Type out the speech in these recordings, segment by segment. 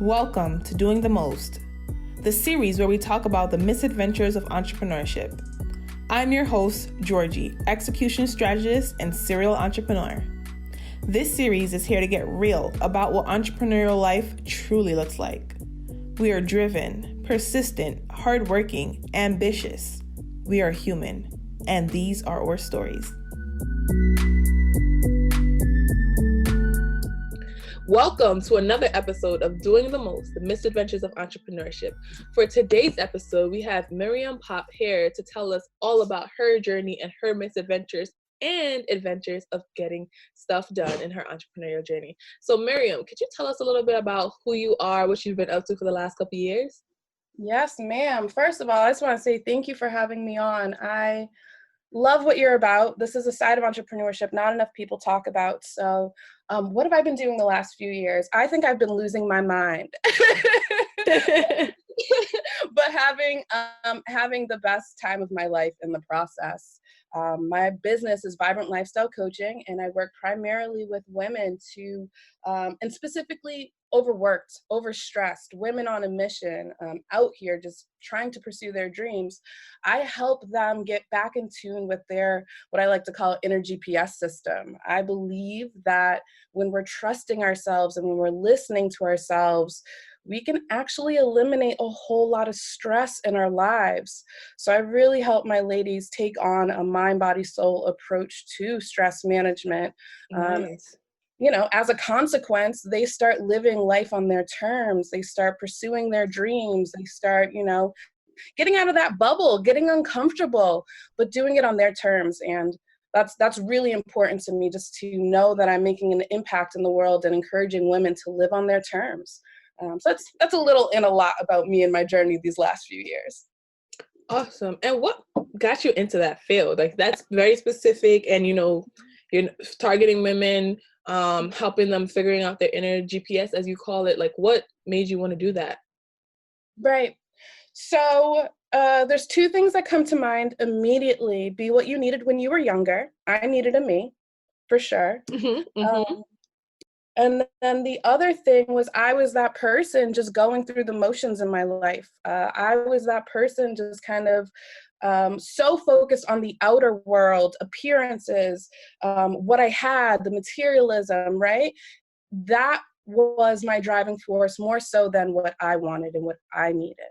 Welcome to Doing the Most, the series where we talk about the misadventures of entrepreneurship. I'm your host, Georgie, execution strategist and serial entrepreneur. This series is here to get real about what entrepreneurial life truly looks like. We are driven, persistent, hardworking, ambitious. We are human, and these are our stories. Welcome to another episode of Doing the Most, the misadventures of entrepreneurship. For today's episode, we have Miriam Popp here to tell us all about her journey and her misadventures and adventures of getting stuff done in her entrepreneurial journey. So Miriam, could you tell us a little bit about who you are, what you've been up to for the last couple of years? Yes, ma'am. First of all, I just want to say thank you for having me on. I love what you're about. This is a side of entrepreneurship not enough people talk about. So what have I been doing the last few years? I think I've been losing my mind. But having the best time of my life in the process. My business is Vibrant Lifestyle Coaching, and I work primarily with women and specifically overworked, overstressed, women on a mission, out here just trying to pursue their dreams. I help them get back in tune with their, what I like to call, inner GPS system. I believe that when we're trusting ourselves and when we're listening to ourselves, we can actually eliminate a whole lot of stress in our lives. So I really help my ladies take on a mind, body, soul approach to stress management. Nice. As a consequence, they start living life on their terms. They start pursuing their dreams. They start, getting out of that bubble, getting uncomfortable, but doing it on their terms. And that's really important to me, just to know that I'm making an impact in the world and encouraging women to live on their terms. So that's a little and a lot about me and my journey these last few years. Awesome. And what got you into that field? Like, that's very specific, and you're targeting women, helping them figuring out their inner GPS, as you call it. Like, what made you want to do that? Right. So there's two things that come to mind immediately. Be what you needed when you were younger. I needed a me, for sure. And then the other thing was, I was that person just going through the motions in my life. I was that person just kind of so focused on the outer world, appearances, what I had, the materialism, right? That was my driving force more so than what I wanted and what I needed.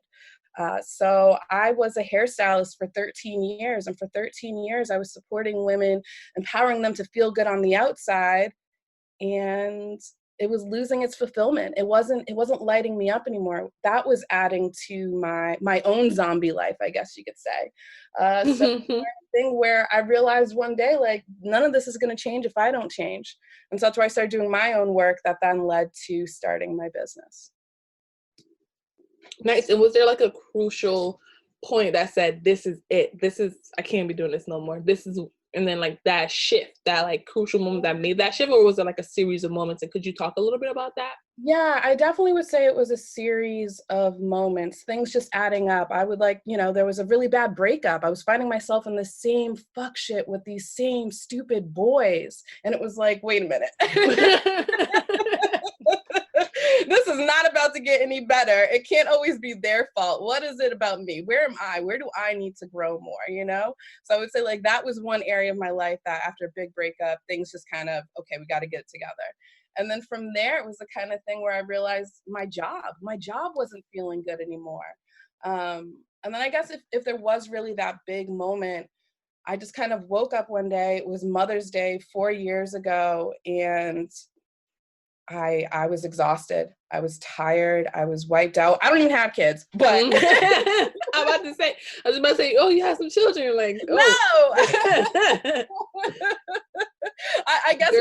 So I was a hairstylist for 13 years. And for 13 years, I was supporting women, empowering them to feel good on the outside. And it was losing its fulfillment. It wasn't lighting me up anymore. That was adding to my own zombie life, I guess you could say. So thing where I realized one day, like, none of this is going to change if I don't change. And so that's why I started doing my own work that then led to starting my business. Nice. And was there like a crucial point that said, this is it, I can't be doing this no more, and then like that shift, that like crucial moment that made that shift? Or was it like a series of moments? And could you talk a little bit about that? Yeah, I definitely would say it was a series of moments, things just adding up. I would there was a really bad breakup. I was finding myself in the same fuck shit with these same stupid boys. And it was like, wait a minute. This is not about to get any better. It can't always be their fault. What is it about me? Where am I? Where do I need to grow more, So I would say, like, that was one area of my life that after a big breakup, things just kind of, okay, we got to get it together. And then from there, it was the kind of thing where I realized my job wasn't feeling good anymore. And then I guess if there was really that big moment, I just kind of woke up one day. It was Mother's Day 4 years ago, and I was exhausted. I was tired. I was wiped out. I don't even have kids, but I was about to say, oh, you have some children. Like, oh. No. I guess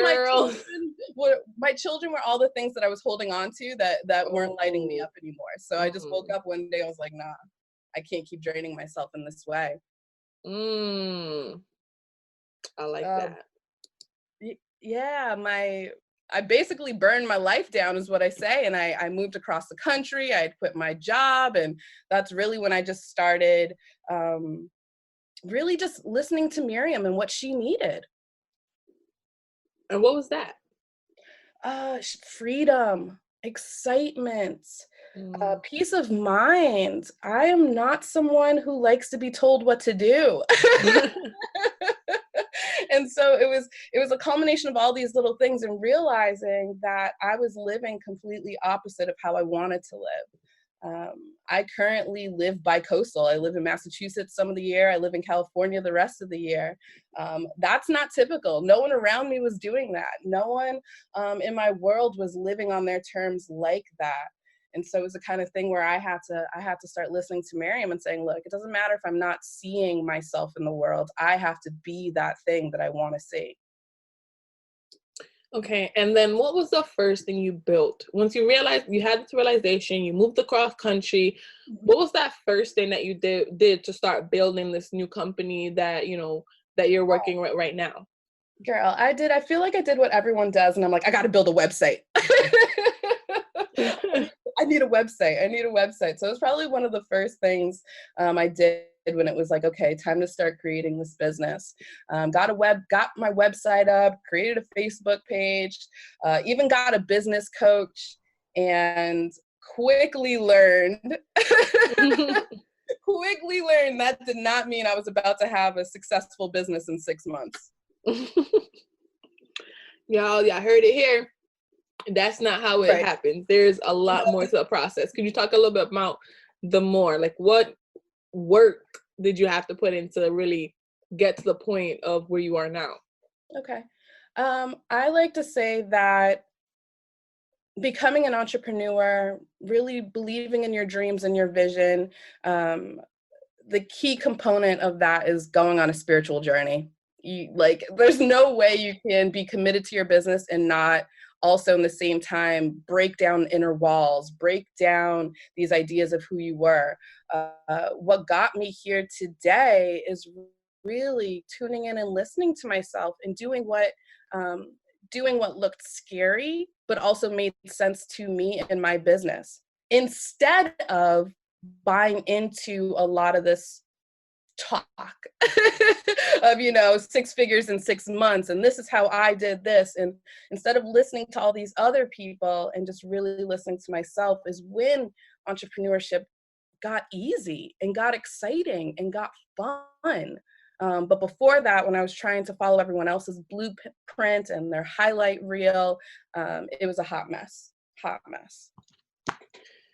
my children were all the things that I was holding on to that weren't lighting me up anymore. So I just woke up one day. I was like, nah, I can't keep draining myself in this way. I like that. Yeah, I basically burned my life down, is what I say. And I moved across the country. I had quit my job. And that's really when I just started really just listening to Miriam and what she needed. And what was that? Freedom. excitement, peace of mind. I am not someone who likes to be told what to do. And so it was a culmination of all these little things and realizing that I was living completely opposite of how I wanted to live. I currently live bi-coastal. I live in Massachusetts some of the year. I live in California the rest of the year. That's not typical. No one around me was doing that. No one in my world was living on their terms like that. And so it was the kind of thing where I had to start listening to Miriam and saying, look, it doesn't matter if I'm not seeing myself in the world. I have to be that thing that I want to see. Okay, and then what was the first thing you built? Once you realized you had this realization, you moved across country, what was that first thing that you did to start building this new company that, that you're working with right now? Girl, I feel like I did what everyone does, and I'm like, I got to build a website. I need a website. So it was probably one of the first things I did when it was like, okay, time to start creating this business. Got my website up, created a Facebook page, even got a business coach, and quickly learned that did not mean I was about to have a successful business in 6 months. Y'all, I heard it here. That's not how it happens. There's a lot more to the process. Could you talk a little bit about like what work did you have to put in to really get to the point of where you are now? Okay. I like to say that becoming an entrepreneur, really believing in your dreams and your vision, the key component of that is going on a spiritual journey. There's no way you can be committed to your business and not also in the same time break down inner walls, break down these ideas of who you were. What got me here today is really tuning in and listening to myself and doing what looked scary, but also made sense to me and my business, instead of buying into a lot of this talk of 6 figures in 6 months, and this is how I did this. And instead of listening to all these other people and just really listening to myself, is when entrepreneurship got easy and got exciting and got fun. But before that, when I was trying to follow everyone else's blueprint and their highlight reel, it was a hot mess.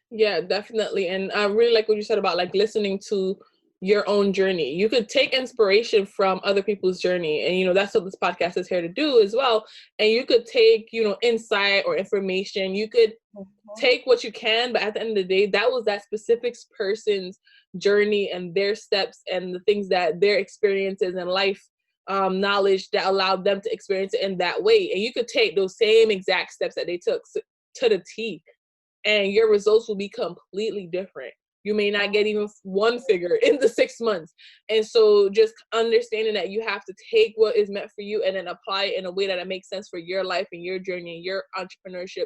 Yeah, definitely. And I really like what you said about like listening to your own journey. You could take inspiration from other people's journey. And, that's what this podcast is here to do as well. And you could take, insight or information. You could take what you can, but at the end of the day, that was that specific person's journey and their steps and the things that their experiences and life knowledge that allowed them to experience it in that way. And you could take those same exact steps that they took to the T, and your results will be completely different. You may not get even 1 figure in the 6 months. And so just understanding that you have to take what is meant for you and then apply it in a way that it makes sense for your life and your journey and your entrepreneurship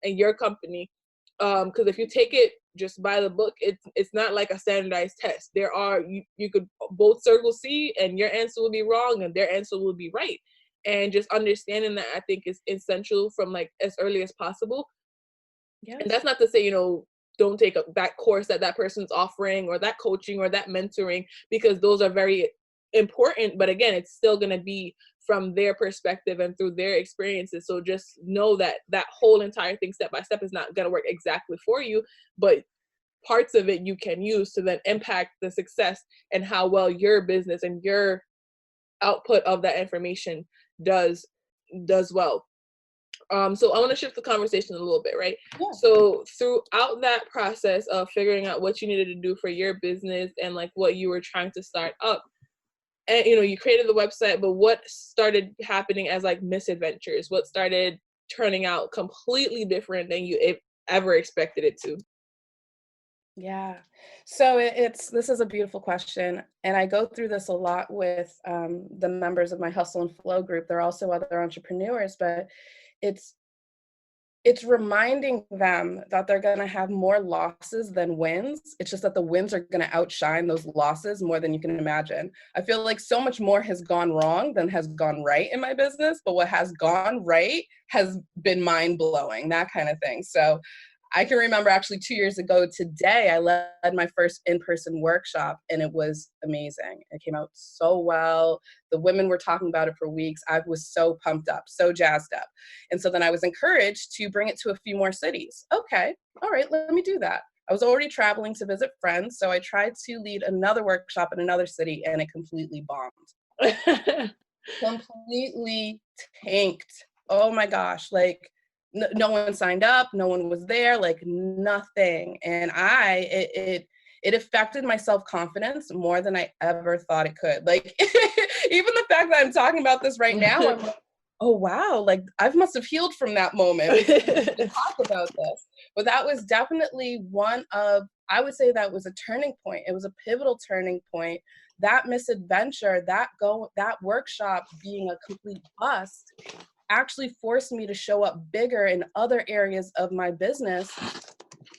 and your company. Because if you take it just by the book, it's not like a standardized test. You could both circle C and your answer will be wrong and their answer will be right. And just understanding that, I think, is essential from like as early as possible. Yes. And that's not to say, don't take up that course that person's offering or that coaching or that mentoring, because those are very important. But again, it's still going to be from their perspective and through their experiences. So just know that whole entire thing step by step is not going to work exactly for you, but parts of it you can use to then impact the success and how well your business and your output of that information does well. So I want to shift the conversation a little bit, right? Yeah. So throughout that process of figuring out what you needed to do for your business and like what you were trying to start up, and you created the website, but what started happening as like misadventures? What started turning out completely different than you ever expected it to? Yeah. So this is a beautiful question. And I go through this a lot with the members of my Hustle and Flow group. There are also other entrepreneurs, but it's it's reminding them that they're going to have more losses than wins. It's just that the wins are going to outshine those losses more than you can imagine. I feel like so much more has gone wrong than has gone right in my business, but what has gone right has been mind blowing, that kind of thing. So I can remember actually 2 years ago today, I led my first in-person workshop and it was amazing. It came out so well. The women were talking about it for weeks. I was so pumped up, so jazzed up. And so then I was encouraged to bring it to a few more cities. Okay, all right, let me do that. I was already traveling to visit friends, so I tried to lead another workshop in another city and it completely bombed. Completely tanked. Oh my gosh, like no one signed up, no one was there, like nothing. And it affected my self-confidence more than I ever thought it could. Like even the fact that I'm talking about this right now, I'm like, oh wow, like I must have healed from that moment to talk about this. But that was definitely I would say that was a turning point. It was a pivotal turning point. That misadventure, that workshop being a complete bust actually forced me to show up bigger in other areas of my business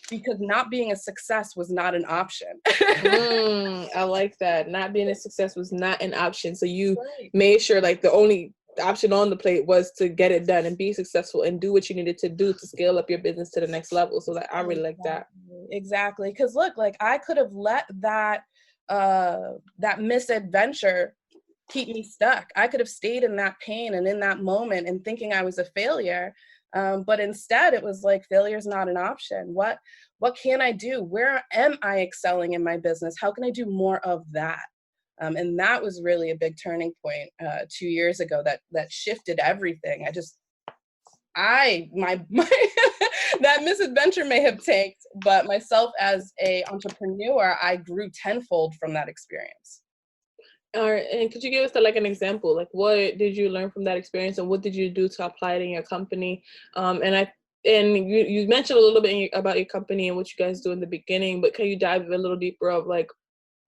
because not being a success was not an option. I like that. Not being a success was not an option. So you Right. made sure like the only option on the plate was to get it done and be successful and do what you needed to do to scale up your business to the next level. So like I really like that. Exactly. Because look, like I could have let that misadventure keep me stuck. I could have stayed in that pain and in that moment and thinking I was a failure. But instead it was like failure is not an option. What can I do? Where am I excelling in my business? How can I do more of that? And that was really a big turning point 2 years ago that shifted everything. My that misadventure may have tanked, but myself as a entrepreneur, I grew tenfold from that experience. All right, and could you give us like an example? Like, what did you learn from that experience, and what did you do to apply it in your company? And you mentioned a little bit about your company and what you guys do in the beginning, but can you dive a little deeper of like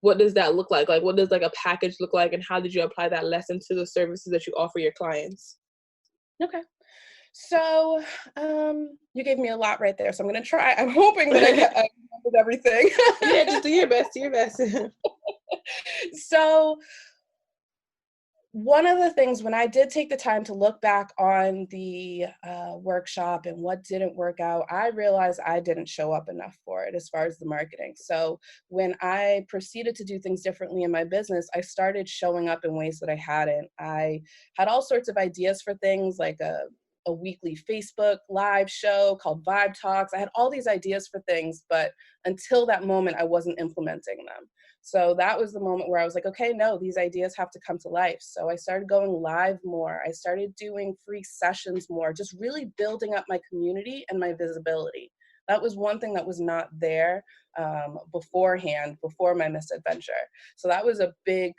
what does that look like? Like, what does like a package look like, and how did you apply that lesson to the services that you offer your clients? Okay. So you gave me a lot right there. So I'm going to try. I'm hoping that I covered everything. Yeah, just do your best. Do your best. So one of the things when I did take the time to look back on the workshop and what didn't work out, I realized I didn't show up enough for it as far as the marketing. So when I proceeded to do things differently in my business, I started showing up in ways that I hadn't. I had all sorts of ideas for things like a weekly Facebook live show called Vibe Talks. I had all these ideas for things, but until that moment, I wasn't implementing them. So that was the moment where I was like, okay, no, these ideas have to come to life. So I started going live more. I started doing free sessions more, just really building up my community and my visibility. That was one thing that was not there beforehand, before my misadventure. So that was a big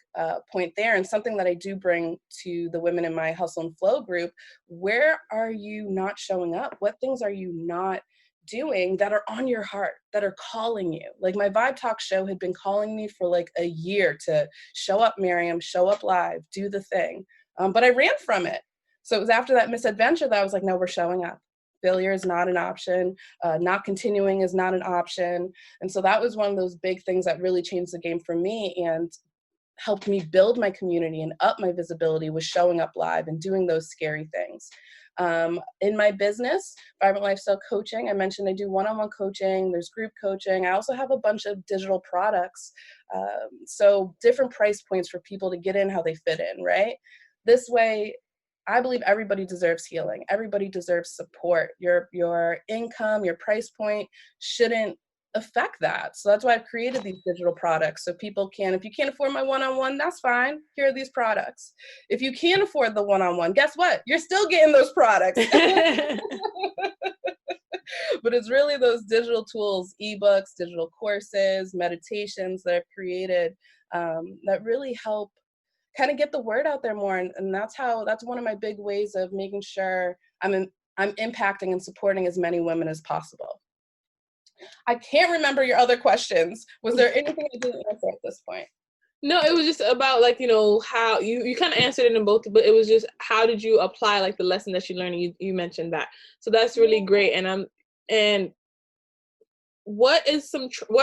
point there, and something that I do bring to the women in my Hustle and Flow group. Where are you not showing up? What things are you not doing that are on your heart, that are calling you? Like my Vibe Talk show had been calling me for like a year to show up, Miriam, show up live, do the thing. But I ran from it. So it was after that misadventure that I was like, no, we're showing up. Failure is not an option. Not continuing is not an option. And so that was one of those big things that really changed the game for me and helped me build my community and up my visibility, was showing up live and doing those scary things. In my business, Vibrant Lifestyle Coaching, I mentioned I do one-on-one coaching, there's group coaching. I also have a bunch of digital products. So different price points for people to get in how they fit in, right? This way, I believe everybody deserves healing. Everybody deserves support. Your income, your price point shouldn't affect that. So that's why I've created these digital products. So people can, if you can't afford my one-on-one, that's fine. Here are these products. If you can't afford the one-on-one, guess what? You're still getting those products. But it's really those digital tools, ebooks, digital courses, meditations that I've created that really help kind of get the word out there more. And that's one of my big ways of making sure I'm impacting and supporting as many women as possible. I can't remember your other questions. Was there anything I didn't answer at this point? No, it was just about like, how you kind of answered it in both, but it was just how did you apply like the lesson that you learned? You mentioned that. So that's really great. And what are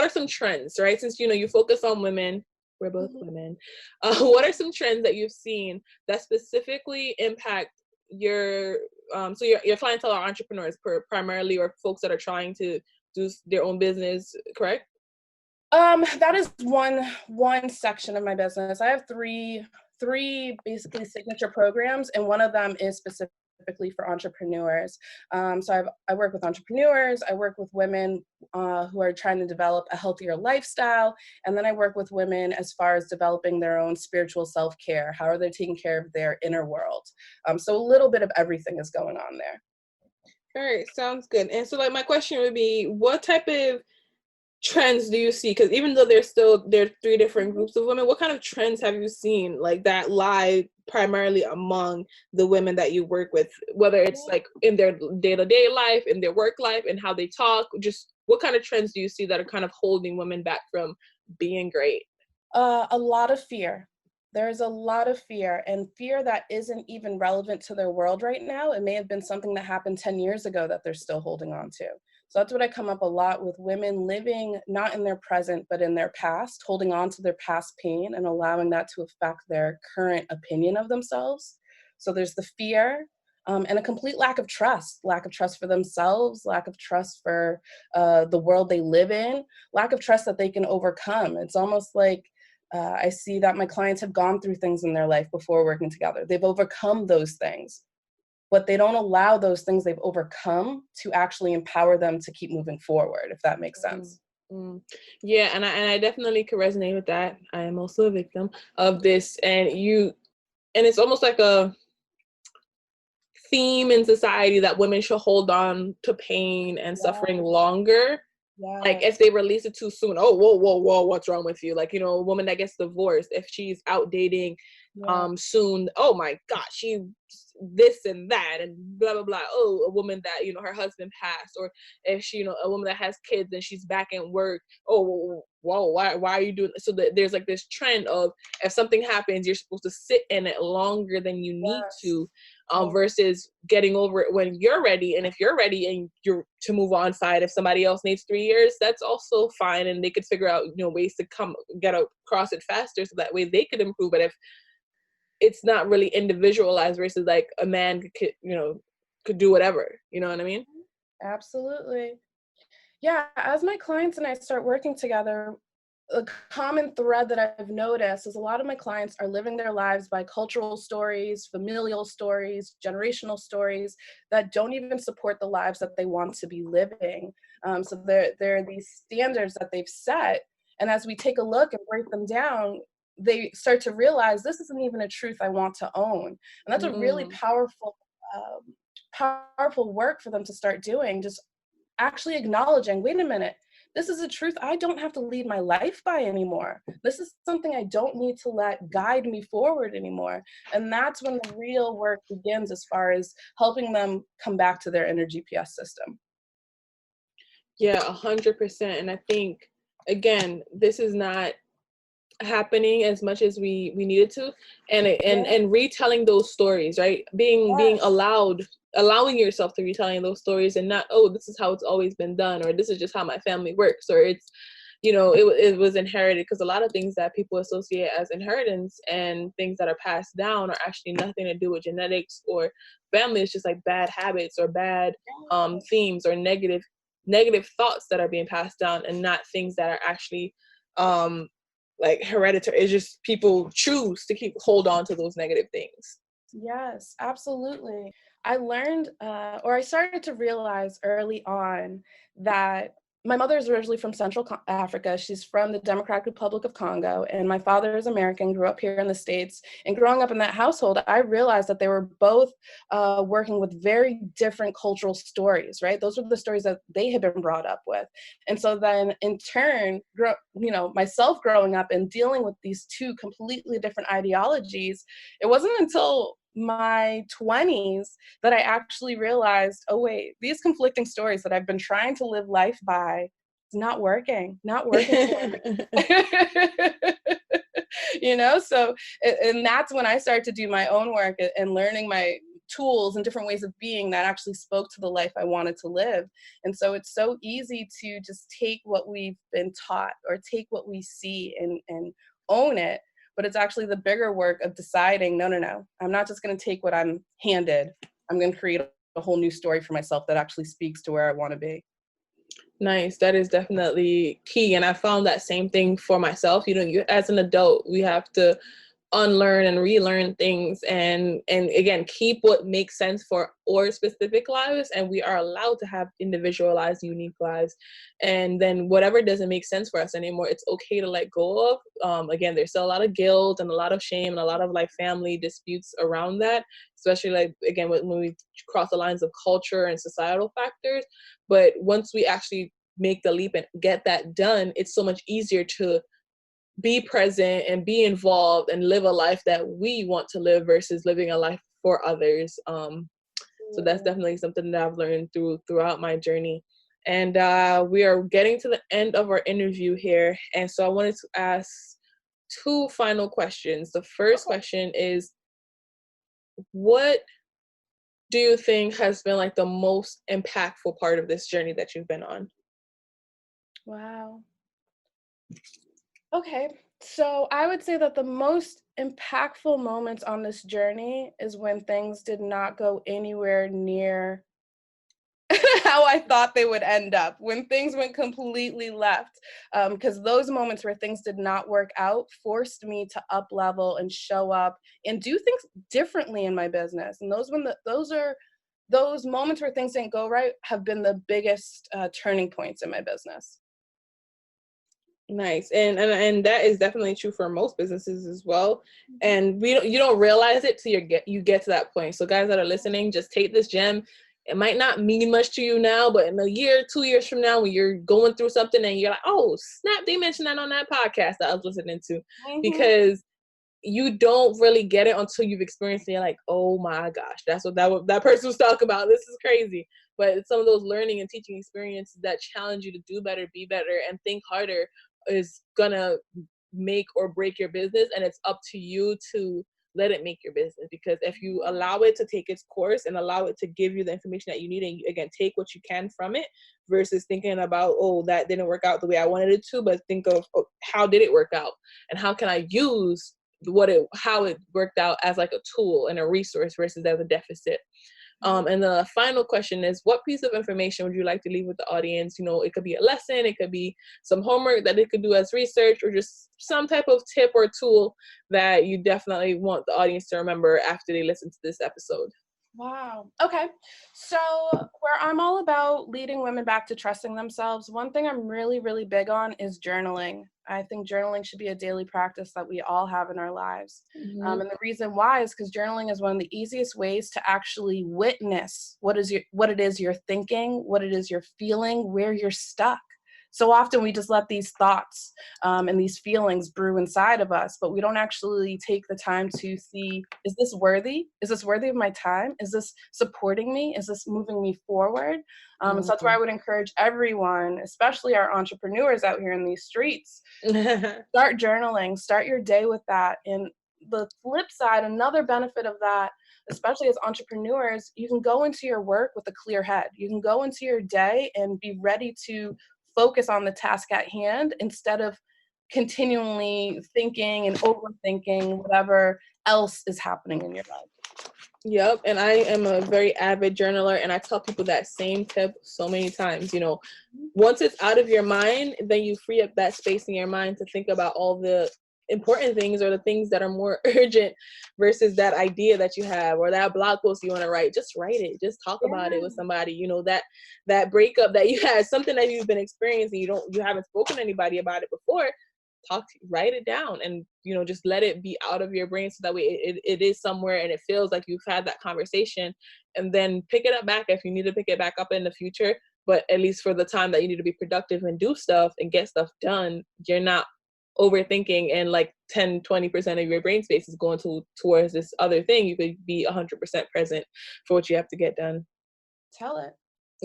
some trends, right? Since you focus on women, we're both women. What are some trends that you've seen that specifically impact your so your clientele are entrepreneurs primarily, or folks that are trying to do their own business, correct? That is one section of my business. I have three basically signature programs, and one of them is specifically for entrepreneurs. So I work with entrepreneurs, I work with women who are trying to develop a healthier lifestyle, and then I work with women as far as developing their own spiritual self-care. How are they taking care of their inner world? So a little bit of everything is going on there. All right, sounds good. And so like my question would be, what type of trends do you see? Because even though there are three different groups of women, what kind of trends have you seen like that lie primarily among the women that you work with, whether it's like in their day-to-day life, in their work life, and how they talk? Just what kind of trends do you see that are kind of holding women back from being great? A lot of fear. There's a lot of fear, and fear that isn't even relevant to their world right now. It may have been something that happened 10 years ago that they're still holding on to. So that's what I come up a lot with: women living not in their present, but in their past, holding on to their past pain and allowing that to affect their current opinion of themselves. So there's the fear, and a complete lack of trust for themselves, lack of trust for the world they live in, lack of trust that they can overcome. It's almost like I see that my clients have gone through things in their life before working together. They've overcome those things, but they don't allow those things they've overcome to actually empower them to keep moving forward, if that makes sense. Mm. Yeah, and I definitely could resonate with that. I am also a victim of this, and it's almost like a theme in society that women should hold on to pain and suffering Yes, longer. Like if yes, they release it too soon, oh, whoa, what's wrong with you? Like, a woman that gets divorced, if she's out dating yeah, soon, oh my God, she this and that and blah blah blah. Oh, a woman that her husband passed, or if she a woman that has kids and she's back at work, oh whoa, why are you doing this? So there's like this trend of, if something happens, you're supposed to sit in it longer than you need yes, to, yes, versus getting over it when you're ready. And if you're ready and you're to move on, fine. If somebody else needs 3 years, that's also fine, and they could figure out ways to get across it faster, so that way they could improve. But if it's not really individualized, versus like a man could do whatever, you know what I mean? absolutely. Yeah, as my clients and I start working together, a common thread that I've noticed is a lot of my clients are living their lives by cultural stories, familial stories, generational stories that don't even support the lives that they want to be living. So there are these standards that they've set, and as we take a look and break them down, they start to realize this isn't even a truth I want to own, and that's a really Mm. powerful work for them to start doing. Just actually acknowledging, wait a minute, this is a truth I don't have to lead my life by anymore. This is something I don't need to let guide me forward anymore. And that's when the real work begins, as far as helping them come back to their inner GPS system. Yeah, 100%. And I think, again, this is not happening as much as we needed to, Yeah. and retelling those stories, right? Being Yes. allowing yourself to retelling those stories, and not, oh, this is how it's always been done, or this is just how my family works, or it's it was inherited. Because a lot of things that people associate as inheritance and things that are passed down are actually nothing to do with genetics or family. It's just like bad habits or bad themes or negative thoughts that are being passed down, and not things that are actually um like hereditary. It's just people choose to hold on to those negative things. Yes, absolutely. I learned, or I started to realize early on that my mother is originally from Africa. She's from the Democratic Republic of Congo, and my father is American, grew up here in the States. And growing up in that household, I realized that they were both working with very different cultural stories, right? Those were the stories that they had been brought up with. And so then in turn, myself growing up and dealing with these two completely different ideologies, it wasn't until my 20s that I actually realized, oh wait, these conflicting stories that I've been trying to live life by, it's not working for me. So, and that's when I started to do my own work and learning my tools and different ways of being that actually spoke to the life I wanted to live. And so it's so easy to just take what we've been taught or take what we see and own it. But it's actually the bigger work of deciding, no, I'm not just going to take what I'm handed. I'm going to create a whole new story for myself that actually speaks to where I want to be. Nice. That is definitely key. And I found that same thing for myself. You as an adult, we have to unlearn and relearn things and again keep what makes sense for our specific lives, and we are allowed to have individualized, unique lives. And then whatever doesn't make sense for us anymore, it's okay to let go of. Again, there's still a lot of guilt and a lot of shame and a lot of like family disputes around that, especially like again when we cross the lines of culture and societal factors. But once we actually make the leap and get that done, it's so much easier to be present and be involved and live a life that we want to live versus living a life for others. So that's definitely something that I've learned throughout my journey. And we are getting to the end of our interview here. And so I wanted to ask two final questions. The first question is, what do you think has been like the most impactful part of this journey that you've been on? Wow. Okay, so I would say that the most impactful moments on this journey is when things did not go anywhere near how I thought they would end up, when things went completely left. Because those moments where things did not work out forced me to up level and show up and do things differently in my business. And those moments where things didn't go right have been the biggest turning points in my business. Nice. And that is definitely true for most businesses as well. And you don't realize it till you get to that point. So guys that are listening, just take this gem. It might not mean much to you now, but in a year, 2 years from now, when you're going through something and you're like, oh snap, they mentioned that on that podcast that I was listening to. Because you don't really get it until you've experienced it. You're like, oh my gosh, that's what that person was talking about. This is crazy. But it's some of those learning and teaching experiences that challenge you to do better, be better, and think harder is gonna make or break your business. And it's up to you to let it make your business, because if you allow it to take its course and allow it to give you the information that you need, and you, again, take what you can from it versus thinking about, oh, that didn't work out the way I wanted it to, but think of, oh, how did it work out and how can I use how it worked out as like a tool and a resource versus as a deficit. And the final question is, what piece of information would you like to leave with the audience? It could be a lesson, it could be some homework that they could do as research, or just some type of tip or tool that you definitely want the audience to remember after they listen to this episode. Wow. Okay. So where I'm all about leading women back to trusting themselves, one thing I'm really, really big on is journaling. I think journaling should be a daily practice that we all have in our lives. And the reason why is because journaling is one of the easiest ways to actually witness what it is you're thinking, what it is you're feeling, where you're stuck. So often we just let these thoughts and these feelings brew inside of us, but we don't actually take the time to see, is this worthy? Is this worthy of my time? Is this supporting me? Is this moving me forward? So that's why I would encourage everyone, especially our entrepreneurs out here in these streets, start journaling, start your day with that. And the flip side, another benefit of that, especially as entrepreneurs, you can go into your work with a clear head. You can go into your day and be ready to focus on the task at hand instead of continually thinking and overthinking whatever else is happening in your life. Yep. And I am a very avid journaler, and I tell people that same tip so many times. Once it's out of your mind, then you free up that space in your mind to think about all the important things or the things that are more urgent versus that idea that you have or that blog post you want to write. Just write it. Just talk about it with somebody. That breakup that you had, something that you've been experiencing, you haven't spoken to anybody about it before. Write it down, and just let it be out of your brain, so that way it is somewhere and it feels like you've had that conversation, and then pick it up back if you need to pick it back up in the future. But at least for the time that you need to be productive and do stuff and get stuff done, you're not overthinking and like 10-20% of your brain space is going towards this other thing. You could be 100% present for what you have to get done. Tell it.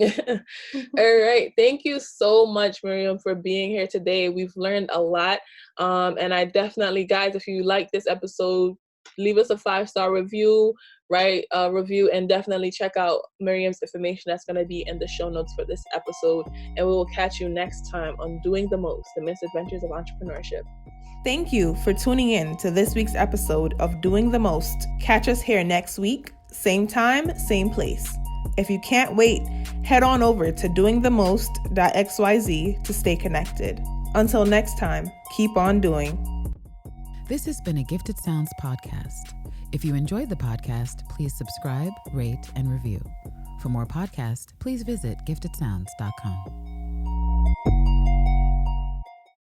All right. Thank you so much, Miriam, for being here today. We've learned a lot. And I definitely, guys, if you like this episode, leave us a 5-star review, write a review, and definitely check out Miriam's information that's going to be in the show notes for this episode. And we will catch you next time on Doing the Most, the Misadventures of Entrepreneurship. Thank you for tuning in to this week's episode of Doing the Most. Catch us here next week, same time, same place. If you can't wait, head on over to doingthemost.xyz to stay connected. Until next time, keep on doing. This has been a Gifted Sounds podcast. If you enjoyed the podcast, please subscribe, rate, and review. For more podcasts, please visit giftedsounds.com.